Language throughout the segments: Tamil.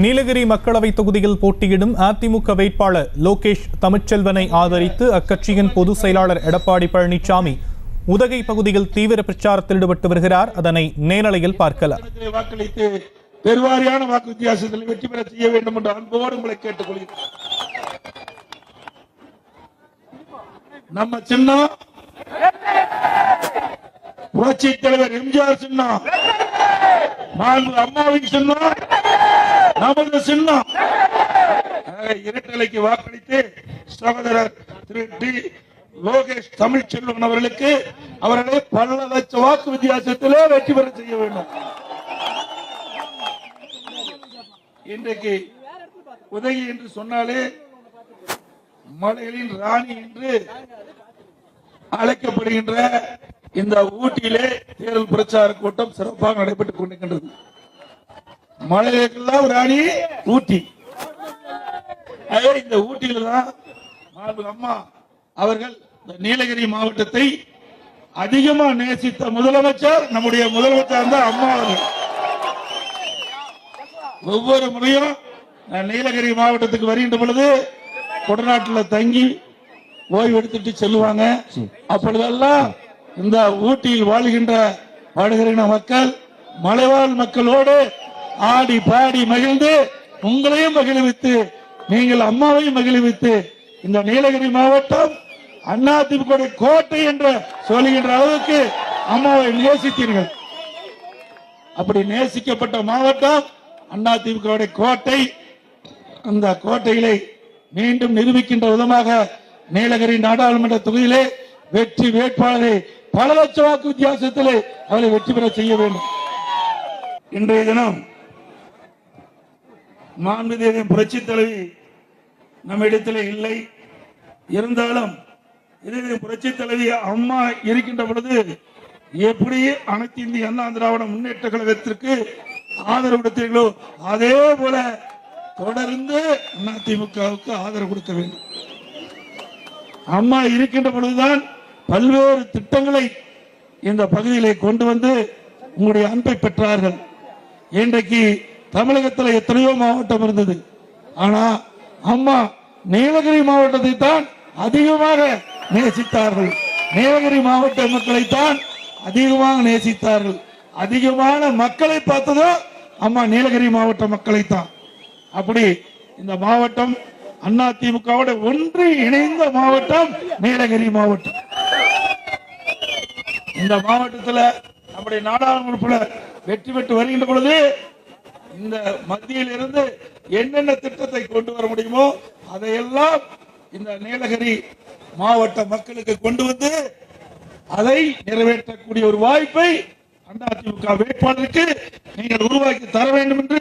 நீலகிரி மக்களவை தொகுதியில் போட்டியிடும் அதிமுக வேட்பாளர் லோகேஷ் தமிழ்ச்செல்வனை ஆதரித்து அக்கட்சியின் பொதுச் செயலாளர் எடப்பாடி பழனிசாமி உதகை பகுதியில் தீவிர பிரச்சாரத்தில் ஈடுபட்டு வருகிறார். அதனை நேரலையில் பார்க்கலாம். வாக்களித்து பெருவாரியான வாக்கு வித்தியாசத்தில் வெற்றி பெற செய்ய வேண்டும் என்று அன்போடு உங்களை கேட்டுக்கொள்கிறேன். நம்ம சின்னம் புரட்சி தலைவர் எம்ஜிஆர் சின்னம், அம்மாவின் சின்னம், நமது சின்னம். இரட்டலைக்கு வாக்களித்து சகோதரர் திரு டி லோகேஷ் தமிழ்ச்செல்வன் அவர்களுக்கு அவர்களை பல லட்சம் வாக்கு வித்தியாசத்திலே வெற்றி பெற செய்ய வேண்டும். இன்றைக்கு உதகை என்று சொன்னாலே மலைகளின் ராணி என்று அழைக்கப்படுகின்ற இந்த ஊட்டியிலே தேர்தல் பிரச்சார கூட்டம் சிறப்பாக நடைபெற்றுக் கொண்டிருக்கின்றது. மலைகளுக்கெல்லாம் ராணி ஊட்டி. இந்த ஊட்டியில தான் அம்மா அவர்கள் நீலகிரி மாவட்டத்தை அதிகமா நேசித்த முதலமைச்சர் நம்முடைய முதலமைச்சர் தான் அம்மா அவர்கள். ஒவ்வொரு முறையும் நீலகிரி மாவட்டத்துக்கு வருகின்ற பொழுது கொடநாட்டில் தங்கி ஓய்வு எடுத்துட்டு செல்லுவாங்க. அப்பொழுதெல்லாம் இந்த ஊட்டியில் வாழ்கின்ற வடகரின மக்கள் மலைவாழ் மக்களோடு ஆடி பாடி மகிழ்ந்து உங்களையும் மகிழ்வித்து நீங்கள் அம்மாவையும் மகிழ்வித்து இந்த நீலகிரி மாவட்டம் அதிமுக கோட்டை என்று சொல்லுகின்ற அளவுக்கு அம்மாவை நேசித்தீர்கள். அப்படி நேசிக்கப்பட்ட மாவட்டம் அதிமுக கோட்டை. அந்த கோட்டையிலே மீண்டும் நிரூபிக்கின்ற விதமாக நீலகிரி நாடாளுமன்ற தொகுதியிலே வெற்றி வேட்பாளரை பல லட்சம் வாக்கு வித்தியாசத்திலே அவரை வெற்றி பெற செய்ய வேண்டும். இன்றைய தினம் மாண்புமிகு புரட்சி தலைவி நம்ம இடத்திலே இல்லை. இருந்தாலும் புரட்சி தலைவி அம்மா இருக்கின்ற பொழுது எப்படி அனைத்து இந்திய அண்ணா திராவிட முன்னேற்ற கழகத்திற்கு ஆதரவு கொடுத்தீர்களோ அதே போல தொடர்ந்து அதிமுகவுக்கு ஆதரவு கொடுக்க வேண்டும். அம்மா இருக்கின்ற பொழுதுதான் பல்வேறு திட்டங்களை இந்த பகுதியிலே கொண்டு வந்து உங்களுடைய அன்பை பெற்றார்கள். இன்றைக்கு தமிழகத்தில் எத்தனையோ மாவட்டம் இருந்தது. ஆனா அம்மா நீலகிரி மாவட்டத்தை தான் அதிகமாக நேசித்தார்கள். நீலகிரி மாவட்ட மக்களை தான் அதிகமாக நேசித்தார்கள். அதிகமான மக்களை பார்த்ததோ அம்மா நீலகிரி மாவட்ட மக்களை தான். அப்படி இந்த மாவட்டம் அதிமுகவோட ஒன்றி இணைந்த மாவட்டம் நீலகிரி மாவட்டம். இந்த மாவட்டத்தில் நம்முடைய நாடாளுமன்ற வெற்றி பெற்று வருகின்ற பொழுது இந்த மத்தியில் இருந்து என்னென்ன திட்டத்தை கொண்டு வர முடியுமோ அதையெல்லாம் இந்த நீலகிரி மாவட்ட மக்களுக்கு கொண்டு வந்து அதை நிறைவேற்றக்கூடிய ஒரு வாய்ப்பை அதிமுக வேட்பாளருக்கு நீங்கள் உருவாக்கி தர வேண்டும் என்று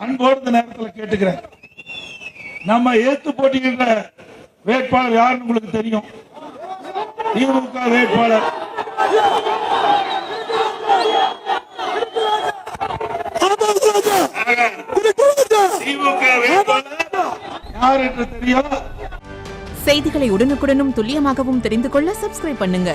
அன்போடு இந்த நேரத்தில் கேட்டுக்கிறேன். நம்ம ஏத்து போட்டிக்கின்ற வேட்பாளர் யாருன்னு உங்களுக்கு தெரியும். திமுக வேட்பாளர் திமுக வேட்பாளர் யார் என்று தெரியும். செய்திகளை உடனுக்குடனும் துல்லியமாகவும் தெரிந்து கொள்ள சப்ஸ்கிரைப் பண்ணுங்க.